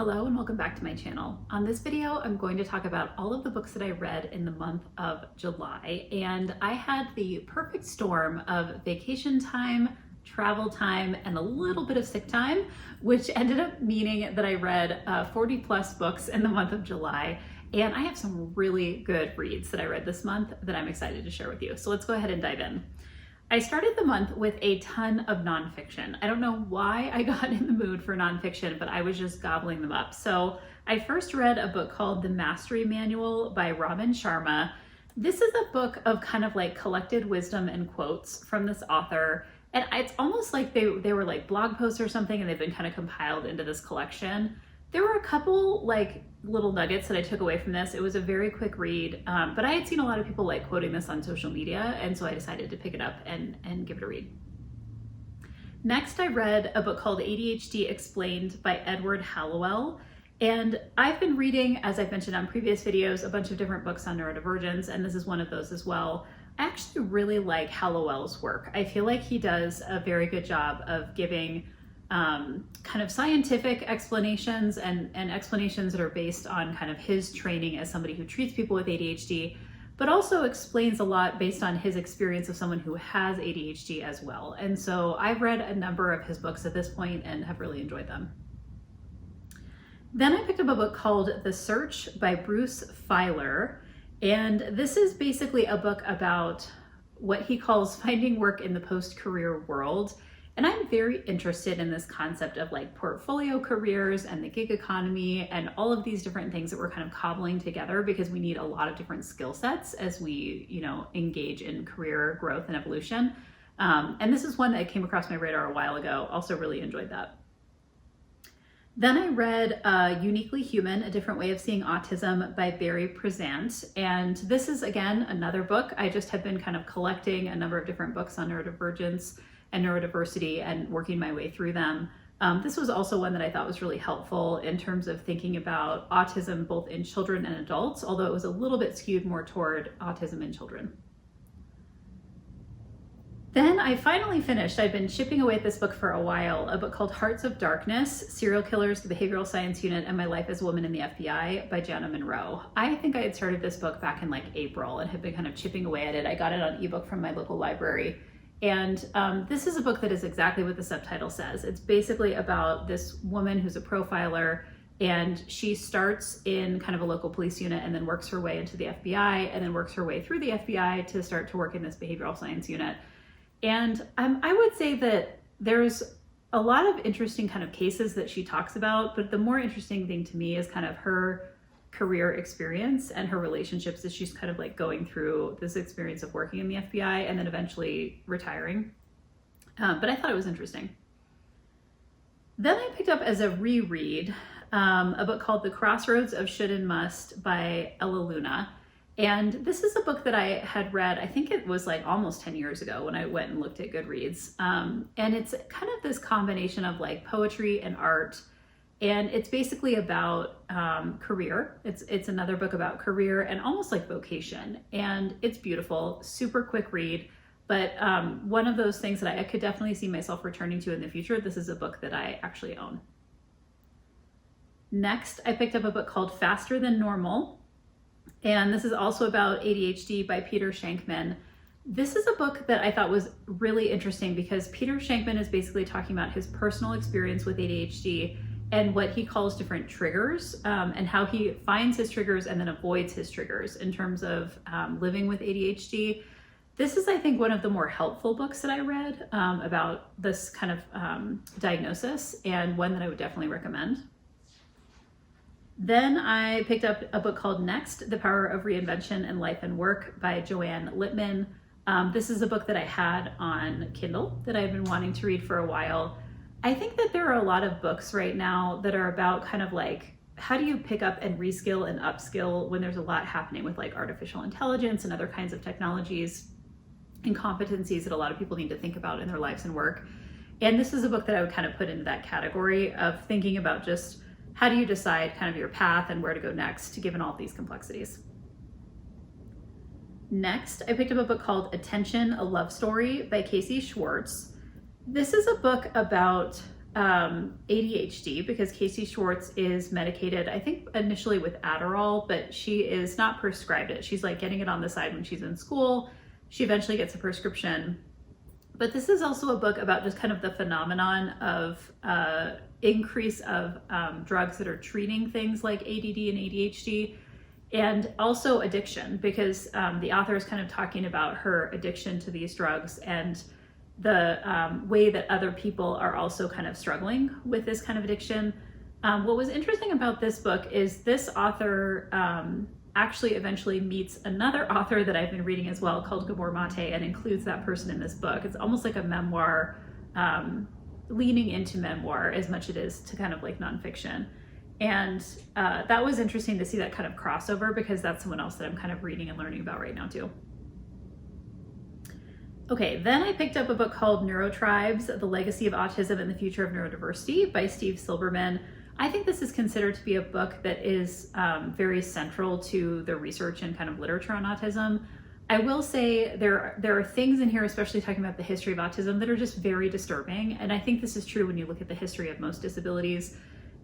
Hello and welcome back to my channel. On this video, I'm going to talk about all of the books that I read in the month of July. And I had the perfect storm of vacation time, travel time, and a little bit of sick time, which ended up meaning that I read 40 plus books in the month of July. And I have some really good reads that I read this month that I'm excited to share with you. So let's go ahead and dive in. I started the month with a ton of nonfiction. I don't know why I got in the mood for nonfiction, but I was just gobbling them up. So I first read a book called The Mastery Manual by Robin Sharma. This is a book of kind of like collected wisdom and quotes from this author. And it's almost like they were like blog posts or something, and they've been kind of compiled into this collection. There were a couple like little nuggets that I took away from this. It was a very quick read, but I had seen a lot of people like quoting this on social media, and so I decided to pick it up and give it a read. Next, I read a book called ADHD Explained by Edward Hallowell. And I've been reading, as I've mentioned on previous videos, a bunch of different books on neurodivergence, and this is one of those as well. I actually really like Hallowell's work. I feel like he does a very good job of giving kind of scientific explanations and explanations that are based on kind of his training as somebody who treats people with ADHD, but also explains a lot based on his experience of someone who has ADHD as well. And so I've read a number of his books at this point and have really enjoyed them. Then I picked up a book called The Search by Bruce Feiler. And this is basically a book about what he calls finding work in the post-career world. And I'm very interested in this concept of like portfolio careers and the gig economy and all of these different things that we're kind of cobbling together because we need a lot of different skill sets as we, engage in career growth and evolution. And this is one that came across my radar a while ago. Also really enjoyed that. Then I read Uniquely Human, A Different Way of Seeing Autism by Barry Prezant. And this is, again, another book. I just have been kind of collecting a number of different books on neurodivergence and neurodiversity and working my way through them. This was also one that I thought was really helpful in terms of thinking about autism both in children and adults, although it was a little bit skewed more toward autism in children. Then I finally finished, I'd been chipping away at this book for a while, a book called Hearts of Darkness, Serial Killers, the Behavioral Science Unit, and My Life as a Woman in the FBI by Jana Monroe. I think I had started this book back in like April and had been kind of chipping away at it. I got it on ebook from my local library. And this is a book that is exactly what the subtitle says. It's basically about this woman who's a profiler, and she starts in kind of a local police unit and then works her way into the FBI and then works her way through the FBI to start to work in this behavioral science unit. And I would say that there's a lot of interesting kind of cases that she talks about, but the more interesting thing to me is kind of her career experience and her relationships as she's kind of like going through this experience of working in the FBI and then eventually retiring. But I thought it was interesting. Then I picked up as a reread a book called The Crossroads of Should and Must by Ella Luna. And this is a book that I had read, I think it was like almost 10 years ago when I went and looked at Goodreads. And it's kind of this combination of like poetry and art. And it's basically about career. It's another book about career and almost like vocation. And it's beautiful, super quick read. But one of those things that I could definitely see myself returning to in the future. This is a book that I actually own. Next, I picked up a book called Faster Than Normal. And this is also about ADHD by Peter Shankman. This is a book that I thought was really interesting because Peter Shankman is basically talking about his personal experience with ADHD and what he calls different triggers and how he finds his triggers and then avoids his triggers in terms of living with ADHD. This is, I think, one of the more helpful books that I read about this kind of diagnosis, and one that I would definitely recommend. Then I picked up a book called Next, The Power of Reinvention in Life and Work by Joanne Littman. This is a book that I had on Kindle that I've been wanting to read for a while. I think that there are a lot of books right now that are about kind of like, how do you pick up and reskill and upskill when there's a lot happening with like artificial intelligence and other kinds of technologies and competencies that a lot of people need to think about in their lives and work. And this is a book that I would kind of put into that category of thinking about just how do you decide kind of your path and where to go next given all of these complexities. Next, I picked up a book called Attention, A Love Story by Casey Schwartz. This is a book about ADHD because Casey Schwartz is medicated, I think initially with Adderall, but she is not prescribed it. She's like getting it on the side when she's in school. She eventually gets a prescription. But this is also a book about just kind of the phenomenon of increase of drugs that are treating things like ADD and ADHD, and also addiction, because the author is kind of talking about her addiction to these drugs and the way that other people are also kind of struggling with this kind of addiction. What was interesting about this book is this author actually eventually meets another author that I've been reading as well called Gabor Mate, and includes that person in this book. It's almost like a memoir, leaning into memoir as much as it is to kind of like nonfiction. And that was interesting to see that kind of crossover, because that's someone else that I'm kind of reading and learning about right now too. Okay, then I picked up a book called Neurotribes, The Legacy of Autism and the Future of Neurodiversity by Steve Silberman. I think this is considered to be a book that is very central to the research and kind of literature on autism. I will say there are things in here, especially talking about the history of autism, that are just very disturbing. And I think this is true when you look at the history of most disabilities,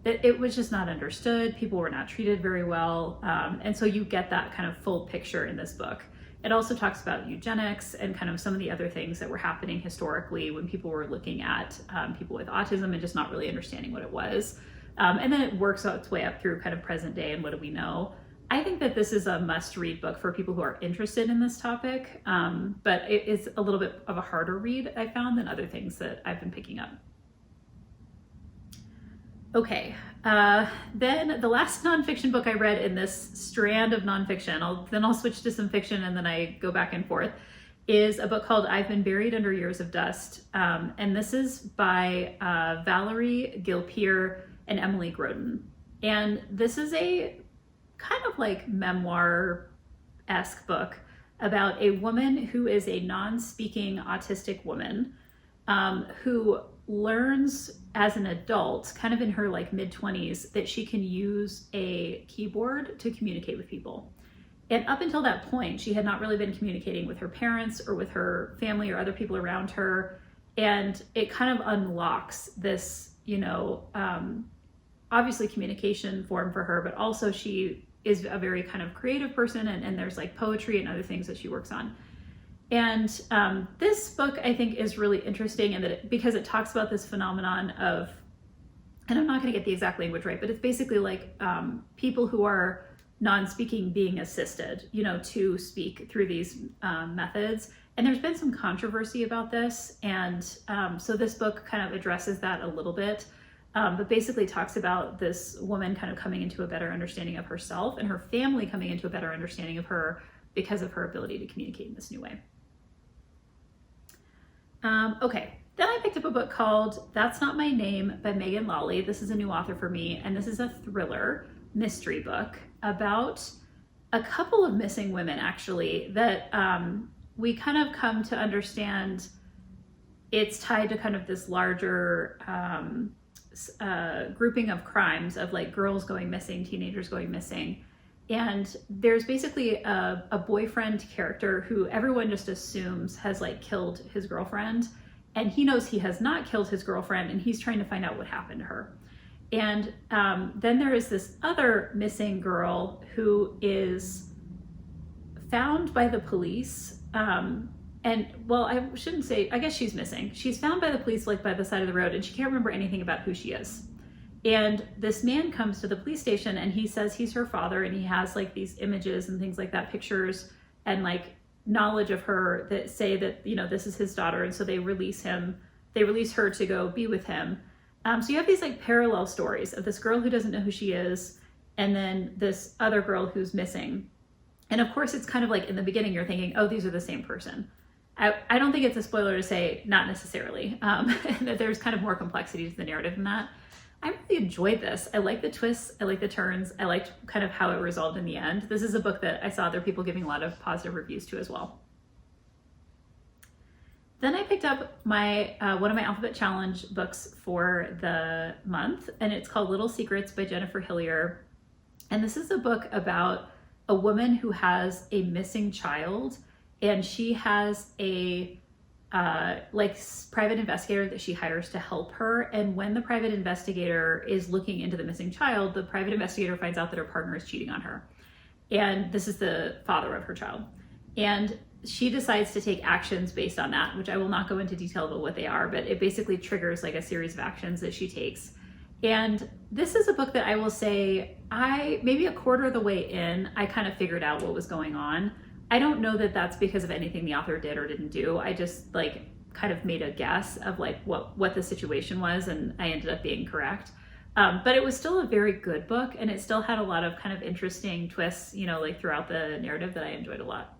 that it was just not understood. People were not treated very well. And so you get that kind of full picture in this book. It also talks about eugenics and kind of some of the other things that were happening historically when people were looking at people with autism and just not really understanding what it was. And then it works its way up through kind of present day and what do we know. I think that this is a must-read book for people who are interested in this topic, but it is a little bit of a harder read, I found, than other things that I've been picking up. Okay, then the last nonfiction book I read in this strand of nonfiction, I'll switch to some fiction and then I go back and forth, is a book called I've Been Buried Under Years of Dust. And this is by Valerie Gilpere and Emily Groden. And this is a kind of like memoir-esque book about a woman who is a non-speaking autistic woman who learns as an adult, kind of in her like mid-20s, that she can use a keyboard to communicate with people. And up until that point, she had not really been communicating with her parents or with her family or other people around her. And it kind of unlocks this, obviously communication form for her, but also she is a very kind of creative person, and there's like poetry and other things that she works on. And this book I think is really interesting in that because it talks about this phenomenon of, and I'm not going to get the exact language right, but it's basically like people who are non-speaking being assisted, to speak through these methods. And there's been some controversy about this. And so this book kind of addresses that a little bit, but basically talks about this woman kind of coming into a better understanding of herself and her family coming into a better understanding of her because of her ability to communicate in this new way. Okay, then I picked up a book called That's Not My Name by Megan Lawley. This is a new author for me, and this is a thriller mystery book about a couple of missing women, actually, that we kind of come to understand it's tied to kind of this larger grouping of crimes of like girls going missing, teenagers going missing. And there's basically a boyfriend character who everyone just assumes has like killed his girlfriend. And he knows he has not killed his girlfriend, and he's trying to find out what happened to her. And then there is this other missing girl who is found by the police. And well, I shouldn't say, I guess she's missing. She's found by the police like by the side of the road, and she can't remember anything about who she is. And this man comes to the police station and he says he's her father, and he has like these images and things like that, pictures and like knowledge of her that say that, this is his daughter. And so they release her to go be with him. So you have these like parallel stories of this girl who doesn't know who she is, and then this other girl who's missing. And of course, it's kind of like in the beginning, you're thinking, oh, these are the same person. I don't think it's a spoiler to say not necessarily, and that there's kind of more complexity to the narrative than that. I really enjoyed this. I like the twists. I like the turns. I liked kind of how it resolved in the end. This is a book that I saw other people giving a lot of positive reviews to as well. Then I picked up my one of my Alphabet Challenge books for the month, and it's called Little Secrets by Jennifer Hillier. And this is a book about a woman who has a missing child, and she has a private investigator that she hires to help her. And when the private investigator is looking into the missing child, the private investigator finds out that her partner is cheating on her. And this is the father of her child. And she decides to take actions based on that, which I will not go into detail about what they are, but it basically triggers like a series of actions that she takes. And this is a book that I will say, maybe a quarter of the way in, I kind of figured out what was going on. I don't know that that's because of anything the author did or didn't do. I just like kind of made a guess of like what the situation was, and I ended up being correct. But it was still a very good book, and it still had a lot of kind of interesting twists, like throughout the narrative that I enjoyed a lot.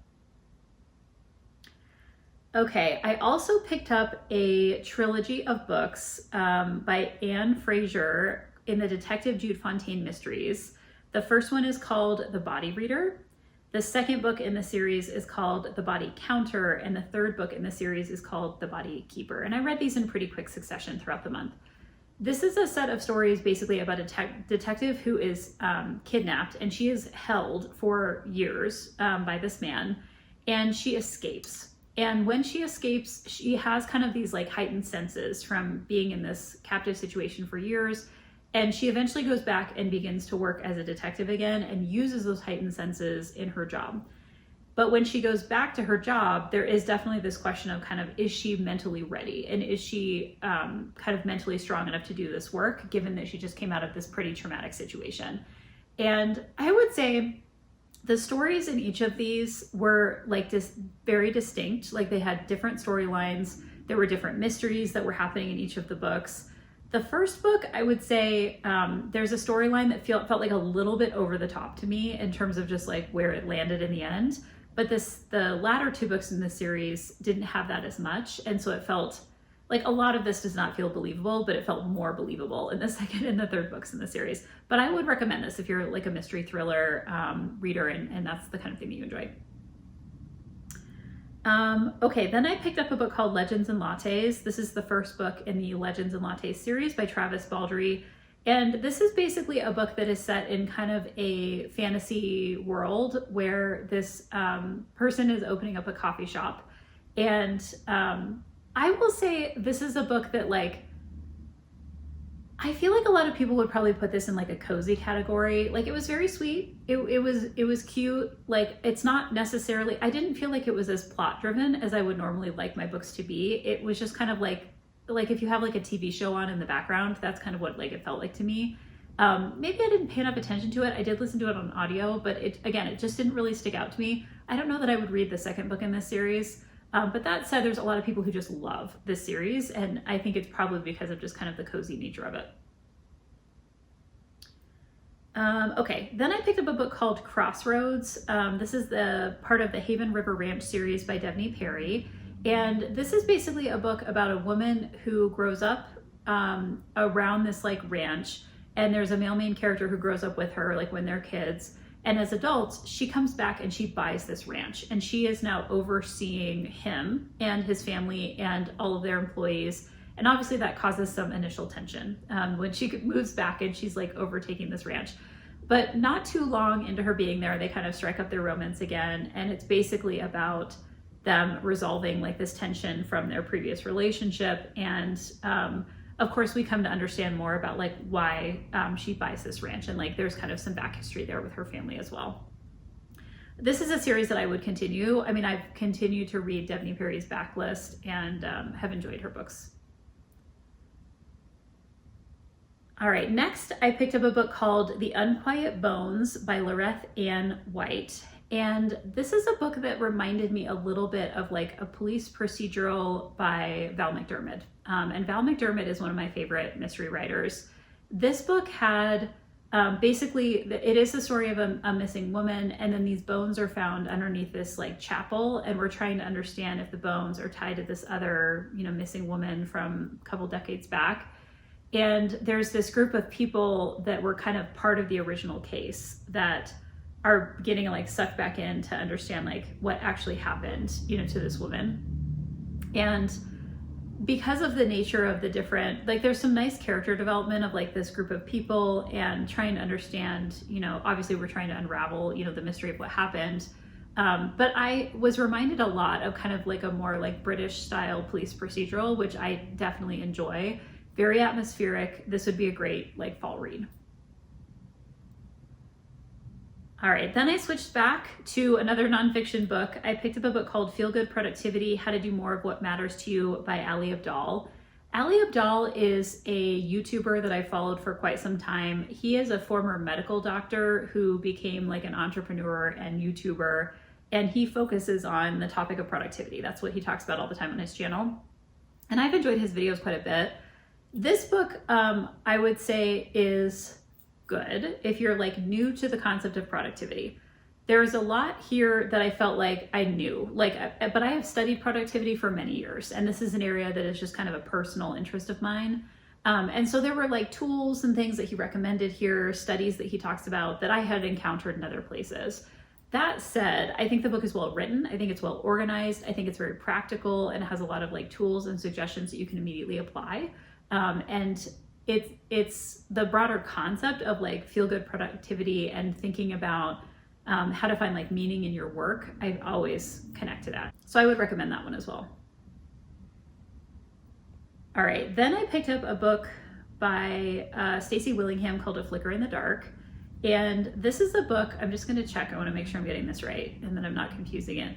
Okay, I also picked up a trilogy of books by Anne Fraser in the Detective Jude Fontaine mysteries. The first one is called The Body Reader. The second book in the series is called The Body Counter, and the third book in the series is called The Body Keeper. And I read these in pretty quick succession throughout the month. This is a set of stories basically about a detective who is kidnapped, and she is held for years by this man, and she escapes. And when she escapes, she has kind of these like heightened senses from being in this captive situation for years. And she eventually goes back and begins to work as a detective again and uses those heightened senses in her job. But when she goes back to her job, there is definitely this question of kind of, is she mentally ready? And is she kind of mentally strong enough to do this work, given that she just came out of this pretty traumatic situation? And I would say the stories in each of these were like very distinct. Like they had different storylines. There were different mysteries that were happening in each of the books. The first book, I would say, there's a storyline that felt like a little bit over the top to me in terms of just like where it landed in the end. But the latter two books in the series didn't have that as much. And so it felt like a lot of this does not feel believable, but it felt more believable in the second and the third books in the series. But I would recommend this if you're like a mystery thriller reader and that's the kind of thing that you enjoy. Okay, then I picked up a book called Legends and Lattes. This is the first book in the Legends and Lattes series by Travis Baldree. And this is basically a book that is set in kind of a fantasy world where this person is opening up a coffee shop. And I will say this is a book that like, I feel like a lot of people would probably put this in like a cozy category. Like it was very sweet. It was cute. Like it's not necessarily, I didn't feel like it was as plot driven as I would normally like my books to be. It was just kind of like if you have like a TV show on in the background, that's kind of what like it felt like to me. Maybe I didn't pay enough attention to it. I did listen to it on audio, but it just didn't really stick out to me. I don't know that I would read the second book in this series. But that said, there's a lot of people who just love this series, and I think it's probably because of just kind of the cozy nature of it. Okay, then I picked up a book called Crossroads. This is the part of the Haven River Ranch series by Devney Perry. And this is basically a book about a woman who grows up around this like ranch, and there's a male main character who grows up with her like when they're kids. And as adults, she comes back and she buys this ranch, and she is now overseeing him and his family and all of their employees. And obviously that causes some initial tension when she moves back and she's like overtaking this ranch. But not too long into her being there, they kind of strike up their romance again. And it's basically about them resolving like this tension from their previous relationship. And of course, we come to understand more about like why she buys this ranch, and like there's kind of some back history there with her family as well. This is a series that I would continue. I mean, I've continued to read Devney Perry's backlist and have enjoyed her books. All right, next I picked up a book called The Unquiet Bones by Loreth Ann White. And this is a book that reminded me a little bit of like a police procedural by Val McDermid. And Val McDermid is one of my favorite mystery writers. This book had basically, it is the story of a missing woman, and then these bones are found underneath this like chapel, and we're trying to understand if the bones are tied to this other, missing woman from a couple decades back. And there's this group of people that were kind of part of the original case that are getting like sucked back in to understand like what actually happened, to this woman. And because of the nature of the different, like there's some nice character development of like this group of people and trying to understand, obviously we're trying to unravel, the mystery of what happened. But I was reminded a lot of kind of like a more like British style police procedural, which I definitely enjoy. Very atmospheric. This would be a great like fall read. All right, then I switched back to another nonfiction book. I picked up a book called Feel Good Productivity, How to Do More of What Matters to You by Ali Abdaal. Ali Abdaal is a YouTuber that I followed for quite some time. He is a former medical doctor who became like an entrepreneur and YouTuber, and he focuses on the topic of productivity. That's what he talks about all the time on his channel. And I've enjoyed his videos quite a bit. This book, I would say, is good if you're like new to the concept of productivity. There's a lot here that I felt like I knew, but I have studied productivity for many years, and this is an area that is just kind of a personal interest of mine. And so there were like tools and things that he recommended here, studies that he talks about that I had encountered in other places. That said, I think the book is well written. I think it's well organized. I think it's very practical and has a lot of like tools and suggestions that you can immediately apply. And it's the broader concept of like feel good productivity and thinking about how to find like meaning in your work. I always connect to that. So I would recommend that one as well. All right, then I picked up a book by Stacy Willingham called A Flicker in the Dark. And this is a book, I'm just gonna check, I wanna make sure I'm getting this right and that I'm not confusing it.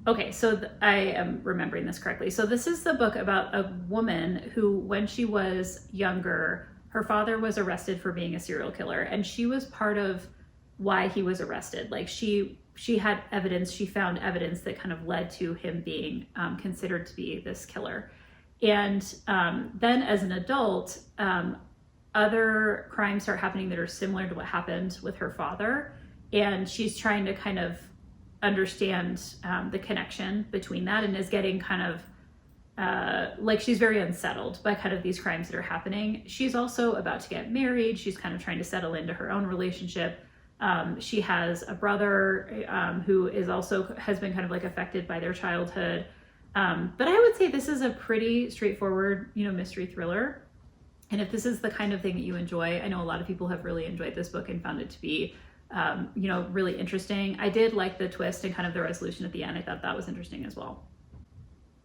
Okay, so I am remembering this correctly. So this is the book about a woman who, when she was younger, her father was arrested for being a serial killer, and she was part of why he was arrested. Like she had evidence, she found evidence that kind of led to him being considered to be this killer. And then as an adult, other crimes start happening that are similar to what happened with her father. And she's trying to kind of understand the connection between that, and is getting kind of like she's very unsettled by kind of these crimes that are happening. She's also about to get married. She's kind of trying to settle into her own relationship. She has a brother who is also has been kind of like affected by their childhood. But I would say this is a pretty straightforward, mystery thriller. And if this is the kind of thing that you enjoy, I know a lot of people have really enjoyed this book and found it to be, really interesting. I did like the twist and kind of the resolution at the end. I thought that was interesting as well.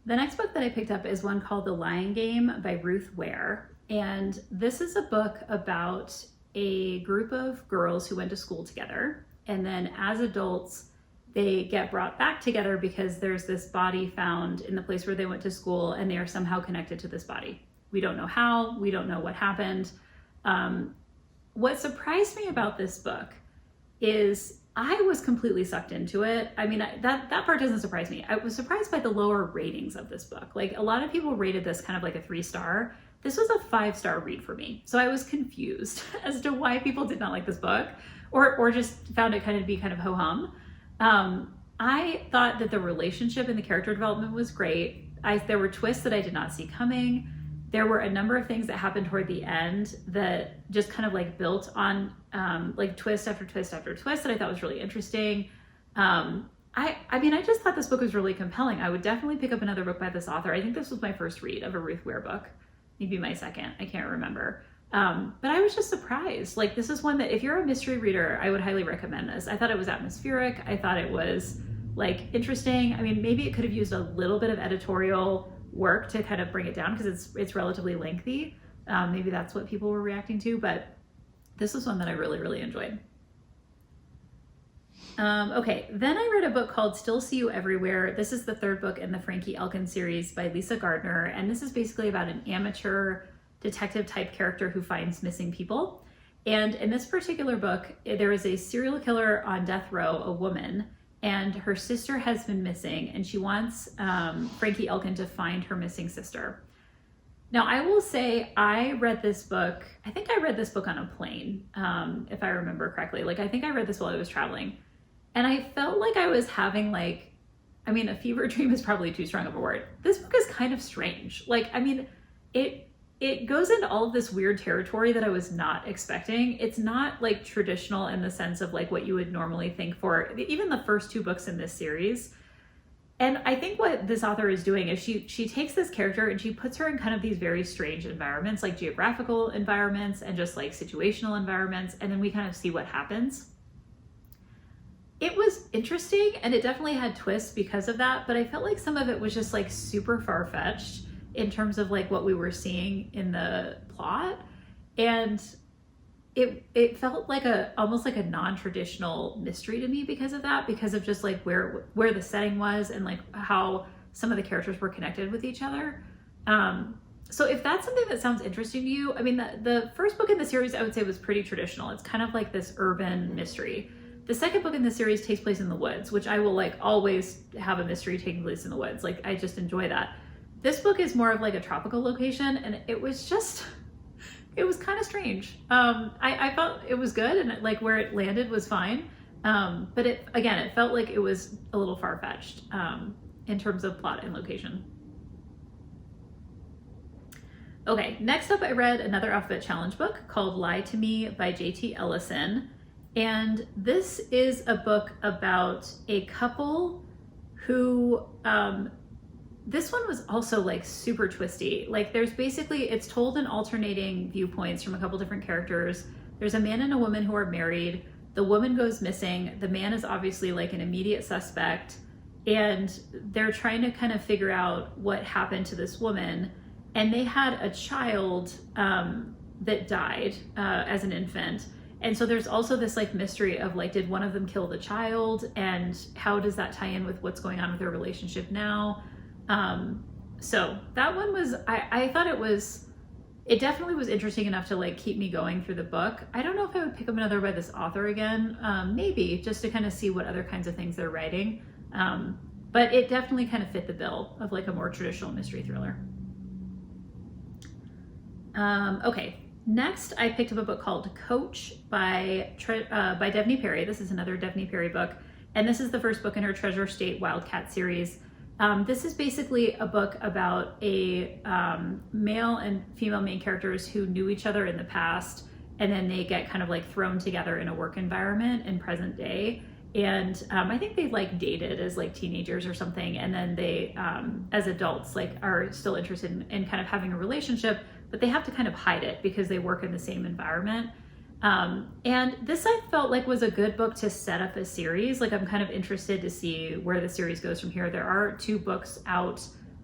The next book that I picked up is one called The Lying Game by Ruth Ware. And this is a book about a group of girls who went to school together. And then as adults, they get brought back together because there's this body found in the place where they went to school, and they are somehow connected to this body. We don't know how, we don't know what happened. What surprised me about this book is I was completely sucked into it. I mean, that part doesn't surprise me. I was surprised by the lower ratings of this book. Like a lot of people rated this kind of like a 3-star. This was a 5-star read for me. So I was confused as to why people did not like this book or just found it kind of be kind of ho-hum. I thought that the relationship and the character development was great. There were twists that I did not see coming. There were a number of things that happened toward the end that just kind of like built on like twist after twist after twist that I thought was really interesting. I mean, I just thought this book was really compelling. I would definitely pick up another book by this author. I think this was my first read of a Ruth Ware book, maybe my second, I can't remember. But I was just surprised. Like this is one that if you're a mystery reader, I would highly recommend this. I thought it was atmospheric. I thought it was like interesting. I mean, maybe it could have used a little bit of editorial work to kind of bring it down because it's relatively lengthy. Maybe that's what people were reacting to, but this was one that I really, really enjoyed. Okay, then I read a book called Still See You Everywhere. This is the third book in the Frankie Elkin series by Lisa Gardner, and this is basically about an amateur detective type character who finds missing people. And in this particular book, there is a serial killer on death row, a woman, and her sister has been missing, and she wants Frankie Elkin to find her missing sister. Now, I will say I read this book, I think I read this book on a plane, if I remember correctly. Like, I think I read this while I was traveling. And I felt like I was having like, I mean, a fever dream is probably too strong of a word. This book is kind of strange. Like, I mean, it goes into all of this weird territory that I was not expecting. It's not like traditional in the sense of like what you would normally think for even the first 2 books in this series. And I think what this author is doing is she takes this character and she puts her in kind of these very strange environments, like geographical environments and just like situational environments. And then we kind of see what happens. it was interesting and it definitely had twists because of that, but I felt like some of it was just like super far-fetched in terms of like what we were seeing in the plot. And it felt like almost like a non-traditional mystery to me because of that, because of just like where the setting was and like how some of the characters were connected with each other. So if that's something that sounds interesting to you, I mean, the first book in the series I would say was pretty traditional. It's kind of like this urban mystery. The second book in the series takes place in the woods, which I will like always have a mystery taking place in the woods. Like I just enjoy that. This book is more of like a tropical location, and it was kind of strange. I felt it was good, and like where it landed was fine. But it felt like it was a little far-fetched in terms of plot and location. Okay, next up I read another Alphabet Challenge book called Lie to Me by J.T. Ellison. And this is a book about a couple who, this one was also like super twisty. Like there's basically, it's told in alternating viewpoints from a couple different characters. There's a man and a woman who are married. The woman goes missing. The man is obviously like an immediate suspect. And they're trying to kind of figure out what happened to this woman. And they had a child that died as an infant. And so there's also this like mystery of like, did one of them kill the child? And how does that tie in with what's going on with their relationship now? So that one was, I thought it definitely was interesting enough to like keep me going through the book. I don't know if I would pick up another by this author again, maybe just to kind of see what other kinds of things they're writing. But it definitely kind of fit the bill of like a more traditional mystery thriller. Okay. Next, I picked up a book called Coach by Devney Perry. This is another Devney Perry book, and this is the first book in her Treasure State Wildcat series. This is basically a book about a male and female main characters who knew each other in the past, and then they get kind of like thrown together in a work environment in present day. And I think they like dated as like teenagers or something, and then they, as adults, like are still interested in kind of having a relationship, but they have to kind of hide it because they work in the same environment. And this I felt like was a good book to set up a series. Like I'm kind of interested to see where the series goes from here. There are 2 books out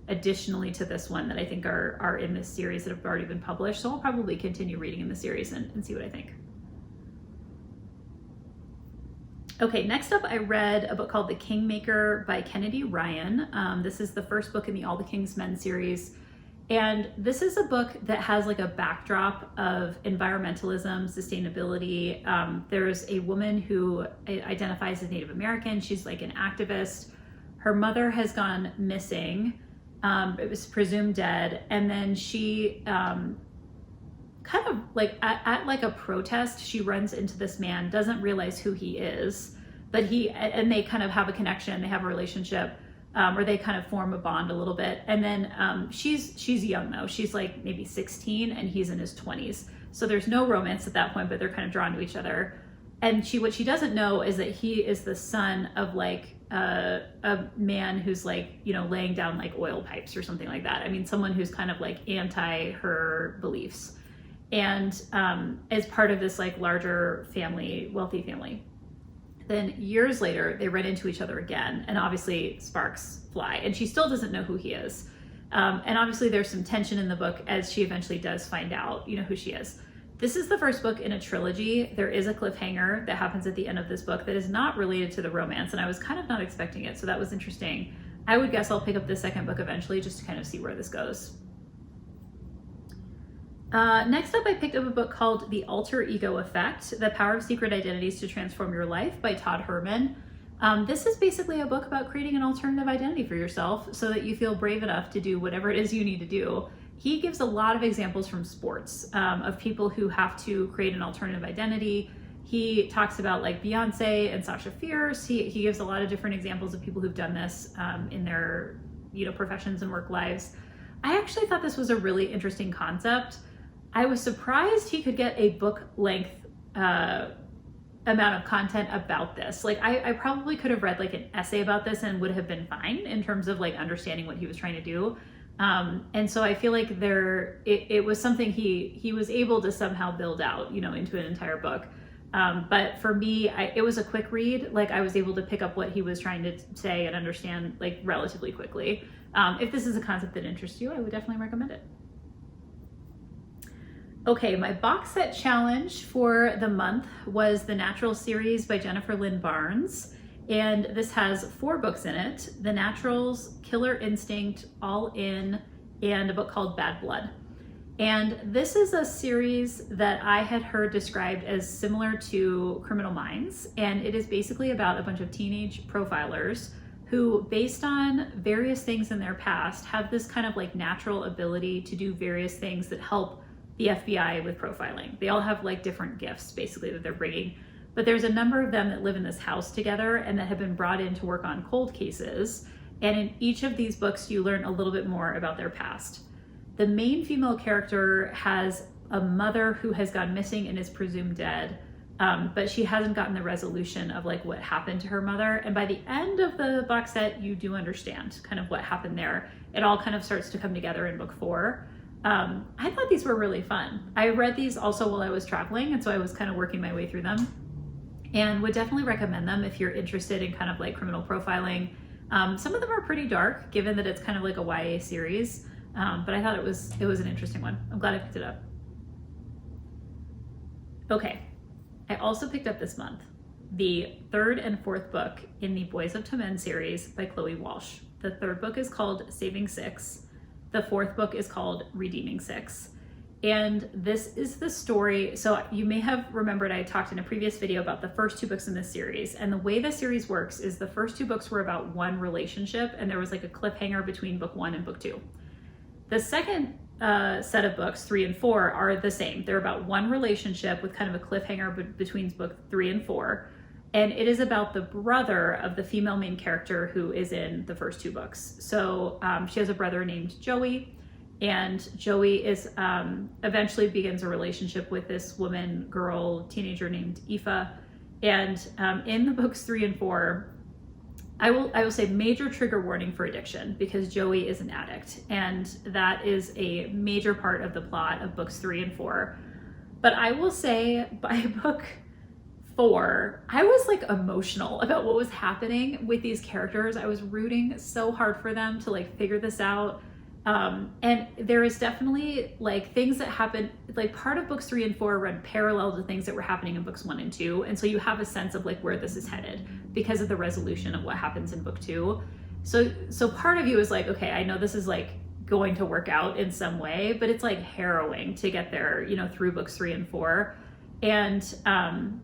additionally to this one that I think are in this series that have already been published. So I'll probably continue reading in the series and see what I think. Okay, next up I read a book called The Kingmaker by Kennedy Ryan. This is the first book in the All the King's Men series. And this is a book that has like a backdrop of environmentalism, sustainability. There's a woman who identifies as Native American. She's like an activist. Her mother has gone missing. It was presumed dead. And then she kind of like at like a protest, she runs into this man, doesn't realize who he is, but and they kind of have a connection. They have a relationship. Or they kind of form a bond a little bit. And then she's young though. She's like maybe 16 and he's in his 20s. So there's no romance at that point, but they're kind of drawn to each other. And what she doesn't know is that he is the son of like a man who's like, you know, laying down like oil pipes or something like that. I mean, someone who's kind of like anti her beliefs. And as part of this like larger family, wealthy family. Then years later, they run into each other again, and obviously sparks fly, and she still doesn't know who he is. And obviously there's some tension in the book as she eventually does find out, you know, who she is. This is the first book in a trilogy. There is a cliffhanger that happens at the end of this book that is not related to the romance, and I was kind of not expecting it, so that was interesting. I would guess I'll pick up the second book eventually just to kind of see where this goes. Next up, I picked up a book called The Alter Ego Effect, The Power of Secret Identities to Transform Your Life by Todd Herman. This is basically a book about creating an alternative identity for yourself so that you feel brave enough to do whatever it is you need to do. He gives a lot of examples from sports of people who have to create an alternative identity. He talks about like Beyonce and Sasha Fierce. He gives a lot of different examples of people who've done this in their, you know, professions and work lives. I actually thought this was a really interesting concept. I was surprised he could get a book length amount of content about this. Like I probably could have read like an essay about this and would have been fine in terms of like understanding what he was trying to do. And so I feel like it was something he was able to somehow build out, you know, into an entire book. But for me, it was a quick read. Like I was able to pick up what he was trying to say and understand like relatively quickly. If this is a concept that interests you, I would definitely recommend it. Okay, my box set challenge for the month was The Natural series by Jennifer Lynn Barnes. And this has 4 books in it: The Naturals, Killer Instinct, All In, and a book called Bad Blood. And this is a series that I had heard described as similar to Criminal Minds. And it is basically about a bunch of teenage profilers who, based on various things in their past, have this kind of like natural ability to do various things that help the FBI with profiling. They all have like different gifts basically that they're bringing. But there's a number of them that live in this house together and that have been brought in to work on cold cases. And in each of these books, you learn a little bit more about their past. The main female character has a mother who has gone missing and is presumed dead, but she hasn't gotten the resolution of like what happened to her mother. And by the end of the box set, you do understand kind of what happened there. It all kind of starts to come together in book 4. I thought these were really fun. I read these also while I was traveling, and so I was kind of working my way through them, and would definitely recommend them if you're interested in kind of like criminal profiling. Some of them are pretty dark, given that it's kind of like a YA series, but I thought it was an interesting one. I'm glad I picked it up. Okay, I also picked up this month the 3rd and 4th book in the Boys of Tommen series by Chloe Walsh. The 3rd book is called Saving Six. The 4th book is called Redeeming Six. And this is the story. So you may have remembered I talked in a previous video about the first 2 books in this series. And the way the series works is the first 2 books were about one relationship, and there was like a cliffhanger between book 1 and book 2. The second set of books, 3 and 4, are the same. They're about one relationship with kind of a cliffhanger between book 3 and 4. And it is about the brother of the female main character who is in the first 2 books. So she has a brother named Joey, and Joey is eventually begins a relationship with this teenager named Aoife. And in the books 3 and 4, I will say major trigger warning for addiction, because Joey is an addict, and that is a major part of the plot of books 3 and 4. But I will say by book 4, I was like emotional about what was happening with these characters. I was rooting so hard for them to like figure this out. And there is definitely like things that happen, like part of books 3 and 4 run parallel to things that were happening in books 1 and 2. And so you have a sense of like where this is headed because of the resolution of what happens in book 2. So part of you is like, okay, I know this is like going to work out in some way, but it's like harrowing to get there, through books 3 and 4. And,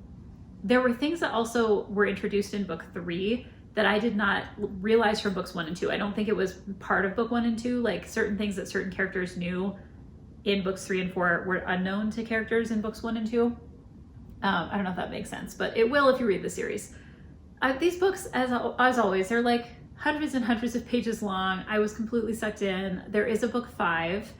there were things that also were introduced in book 3 that I did not realize from books 1 and 2. I don't think it was part of book 1 and 2. Like certain things that certain characters knew in books 3 and 4 were unknown to characters in books 1 and 2. I don't know if that makes sense, but it will if you read the series. These books, as always, they're like hundreds and hundreds of pages long. I was completely sucked in. There is a book 5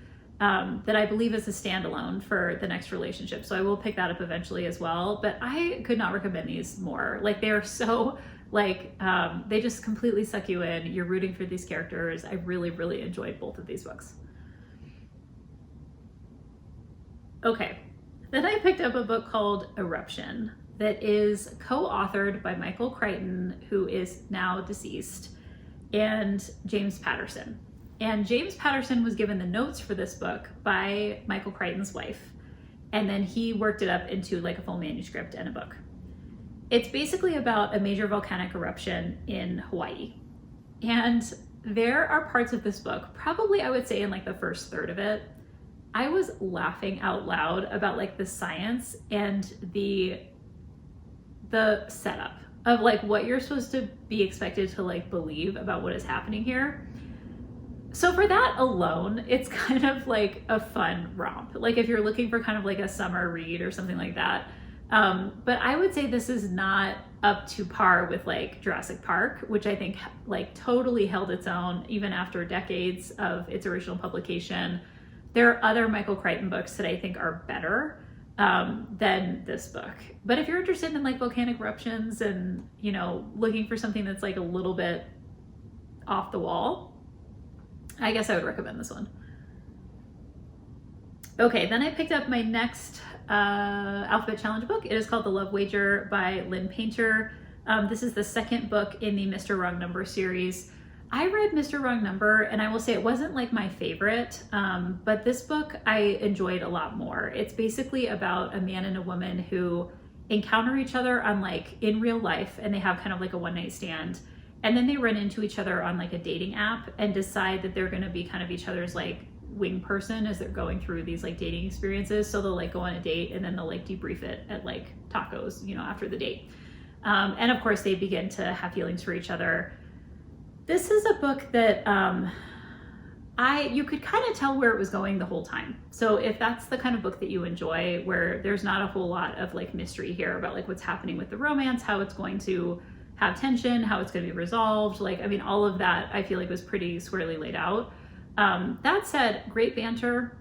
that I believe is a standalone for the next relationship. So I will pick that up eventually as well. But I could not recommend these more. Like they are so they just completely suck you in. You're rooting for these characters. I really, really enjoyed both of these books. Okay, then I picked up a book called Eruption that is co-authored by Michael Crichton, who is now deceased, and James Patterson. And James Patterson was given the notes for this book by Michael Crichton's wife. And then he worked it up into like a full manuscript and a book. It's basically about a major volcanic eruption in Hawaii. And there are parts of this book, probably I would say in like the first third of it, I was laughing out loud about like the science and the setup of like what you're supposed to be expected to like believe about what is happening here. So for that alone, it's kind of like a fun romp. Like if you're looking for kind of like a summer read or something like that. But I would say this is not up to par with like Jurassic Park, which I think like totally held its own even after decades of its original publication. There are other Michael Crichton books that I think are better than this book. But if you're interested in like volcanic eruptions and, looking for something that's like a little bit off the wall, I guess I would recommend this one. Okay, then I picked up my next Alphabet Challenge book. It is called The Love Wager by Lynn Painter. This is the second book in the Mr. Wrong Number series. I read Mr. Wrong Number, and I will say it wasn't like my favorite, but this book I enjoyed a lot more. It's basically about a man and a woman who encounter each other on like in real life, and they have kind of like a one-night stand, and then they run into each other on like a dating app and decide that they're going to be kind of each other's like wing person as they're going through these like dating experiences. So they'll like go on a date and then they'll like debrief it at like tacos, you know, after the date. And of course they begin to have feelings for each other. This is a book that you could kind of tell where it was going the whole time. So if that's the kind of book that you enjoy, where there's not a whole lot of like mystery here about like what's happening with the romance, how it's going to have tension, how it's going to be resolved, like, I mean, all of that I feel like was pretty squarely laid out. That said, great banter.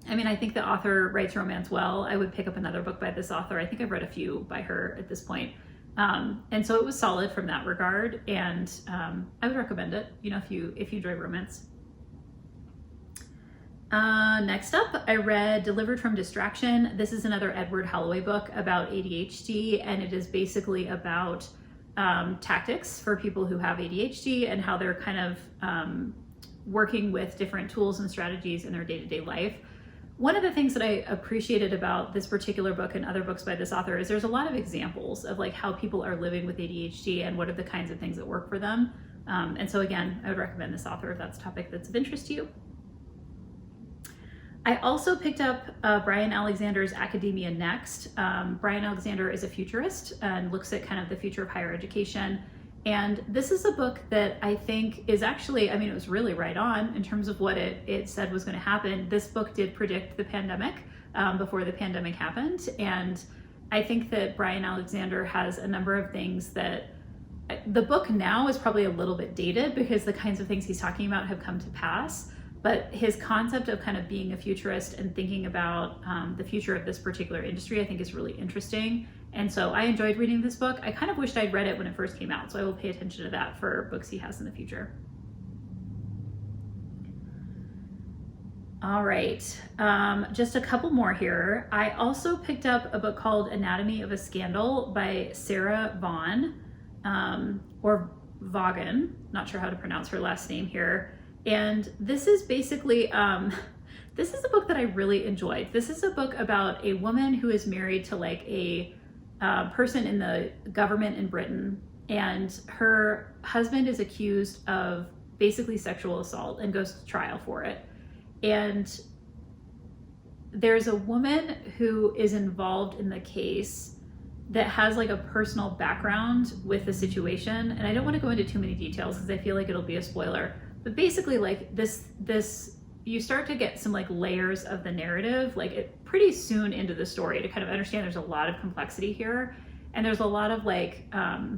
I mean, I think the author writes romance well. I would pick up another book by this author. I think I've read a few by her at this point. And so it was solid from that regard, and I would recommend it, you know, if you enjoy romance. Next up, I read Delivered from Distraction. This is another Edward Holloway book about ADHD, and it is basically about tactics for people who have ADHD and how they're kind of working with different tools and strategies in their day-to-day life. One of the things that I appreciated about this particular book and other books by this author is there's a lot of examples of like how people are living with ADHD and what are the kinds of things that work for them. And so again, I would recommend this author if that's a topic that's of interest to you. I also picked up Brian Alexander's Academia Next. Brian Alexander is a futurist and looks at kind of the future of higher education. And this is a book that I think is actually, I mean, it was really right on in terms of what it said was going to happen. This book did predict the pandemic before the pandemic happened. And I think that Brian Alexander has a number of things that the book now is probably a little bit dated because the kinds of things he's talking about have come to pass. But his concept of kind of being a futurist and thinking about the future of this particular industry, I think is really interesting. And so I enjoyed reading this book. I kind of wished I'd read it when it first came out, so I will pay attention to that for books he has in the future. All right, just a couple more here. I also picked up a book called Anatomy of a Scandal by Sarah Vaughan, or Vaughan, not sure how to pronounce her last name here. And this is basically, this is a book that I really enjoyed. This is a book about a woman who is married to like a person in the government in Britain, and her husband is accused of basically sexual assault and goes to trial for it. And there's a woman who is involved in the case that has like a personal background with the situation. And I don't want to go into too many details because I feel like it'll be a spoiler. But basically like this, you start to get some like layers of the narrative, like it pretty soon into the story to kind of understand there's a lot of complexity here. And there's a lot of like, I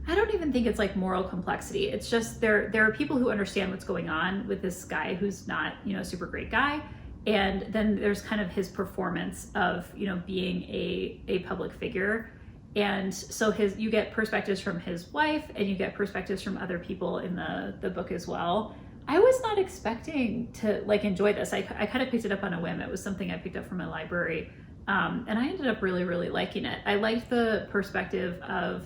don't even think it's like moral complexity. It's just there are people who understand what's going on with this guy who's not, you know, a super great guy. And then there's kind of his performance of, you know, being a public figure. And so you get perspectives from his wife and you get perspectives from other people in the book as well. I was not expecting to like enjoy this. I kind of picked it up on a whim. It was something I picked up from my library. And I ended up really, really liking it. I liked the perspective of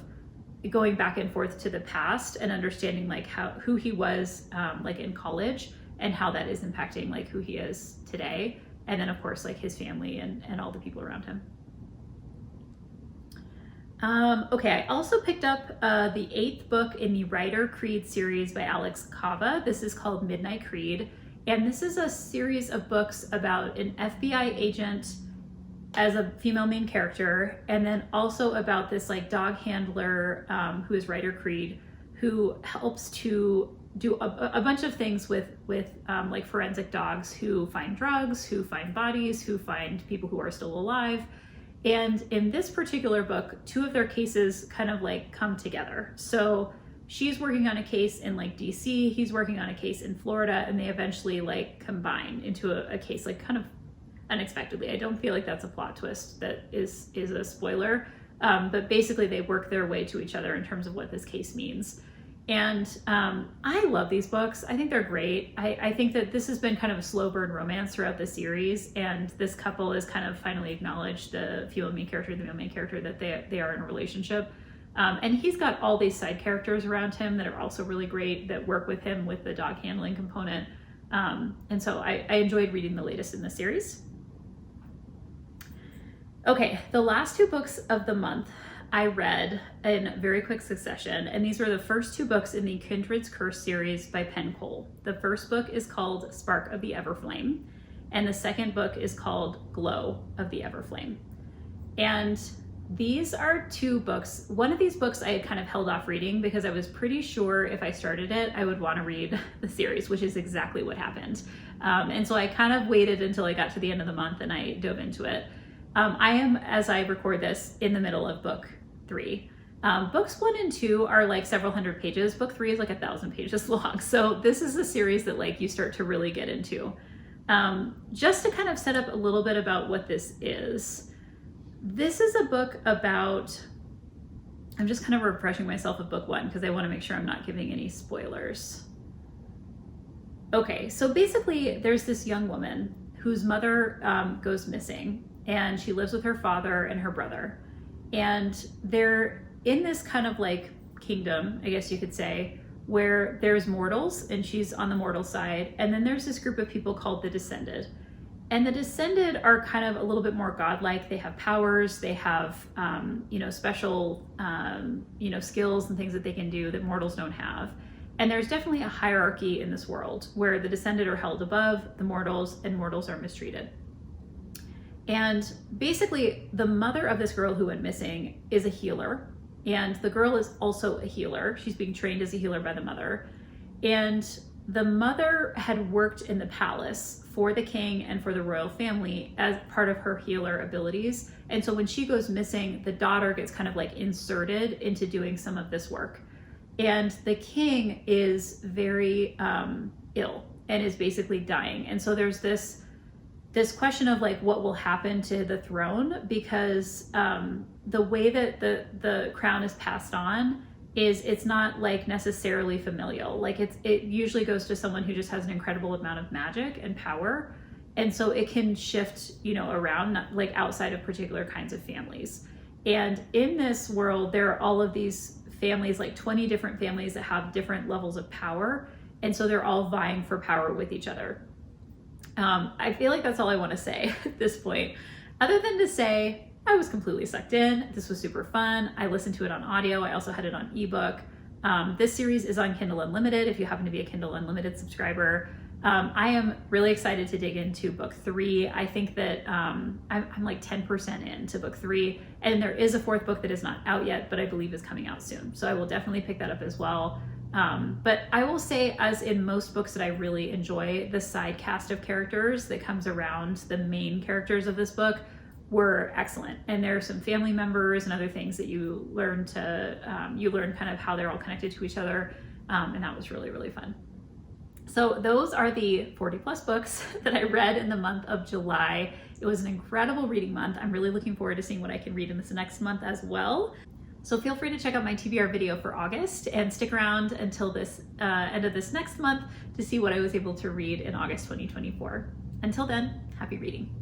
going back and forth to the past and understanding like who he was like in college and how that is impacting like who he is today. And then of course like his family and all the people around him. Okay, I also picked up the 8th book in the Writer Creed series by Alex Kava. This is called Midnight Creed, and this is a series of books about an FBI agent as a female main character, and then also about this like dog handler who is Writer Creed, who helps to do a bunch of things with like forensic dogs who find drugs, who find bodies, who find people who are still alive. And in this particular book, 2 of their cases kind of like come together. So she's working on a case in like DC, he's working on a case in Florida, and they eventually like combine into a case like kind of unexpectedly. I don't feel like that's a plot twist that is a spoiler, but basically they work their way to each other in terms of what this case means. And I love these books. I think they're great. I think that this has been kind of a slow burn romance throughout the series, and this couple is kind of finally acknowledged, the female main character, the male main character, that they are in a relationship. And he's got all these side characters around him that are also really great, that work with him with the dog handling component. And so I enjoyed reading the latest in the series. Okay, the last 2 books of the month I read in very quick succession, and these were the first 2 books in the Kindred's Curse series by Penn Cole. The first book is called Spark of the Everflame, and the second book is called Glow of the Everflame. And these are 2 books. One of these books I had kind of held off reading because I was pretty sure if I started it, I would want to read the series, which is exactly what happened. And so I kind of waited until I got to the end of the month and I dove into it. I am, as I record this, in the middle of book 3. Books 1 and 2 are like several hundred pages. Book 3 is like 1,000 pages long. So this is a series that like you start to really get into. Just to kind of set up a little bit about what this is. This is a book about, I'm just kind of refreshing myself with book 1 because I want to make sure I'm not giving any spoilers. Okay, so basically there's this young woman whose mother goes missing, and she lives with her father and her brother. And they're in this kind of like kingdom, I guess you could say, where there's mortals and she's on the mortal side. And then there's this group of people called the Descended. And the Descended are kind of a little bit more godlike. They have powers, they have, special, skills and things that they can do that mortals don't have. And there's definitely a hierarchy in this world where the Descended are held above the mortals and mortals are mistreated. And basically the mother of this girl who went missing is a healer. And the girl is also a healer. She's being trained as a healer by the mother. And the mother had worked in the palace for the king and for the royal family as part of her healer abilities. And so when she goes missing, the daughter gets kind of like inserted into doing some of this work. And the king is very ill and is basically dying. And so there's this question of like what will happen to the throne, because the way that the crown is passed on is it's not like necessarily familial. Like it usually goes to someone who just has an incredible amount of magic and power. And so it can shift, around, like outside of particular kinds of families. And in this world, there are all of these families, like 20 different families that have different levels of power. And so they're all vying for power with each other. I feel like that's all I want to say at this point, other than to say, I was completely sucked in. This was super fun. I listened to it on audio. I also had it on ebook. This series is on Kindle Unlimited if you happen to be a Kindle Unlimited subscriber. I am really excited to dig into book 3. I think that I'm like 10% into book 3, and there is a 4th book that is not out yet, but I believe is coming out soon. So I will definitely pick that up as well. But I will say, as in most books that I really enjoy, the side cast of characters that comes around the main characters of this book were excellent. And there are some family members and other things that you learn kind of how they're all connected to each other. And that was really, really fun. So those are the 40 plus books that I read in the month of July. It was an incredible reading month. I'm really looking forward to seeing what I can read in this next month as well. So feel free to check out my TBR video for August and stick around until this end of this next month to see what I was able to read in August 2024. Until then, happy reading.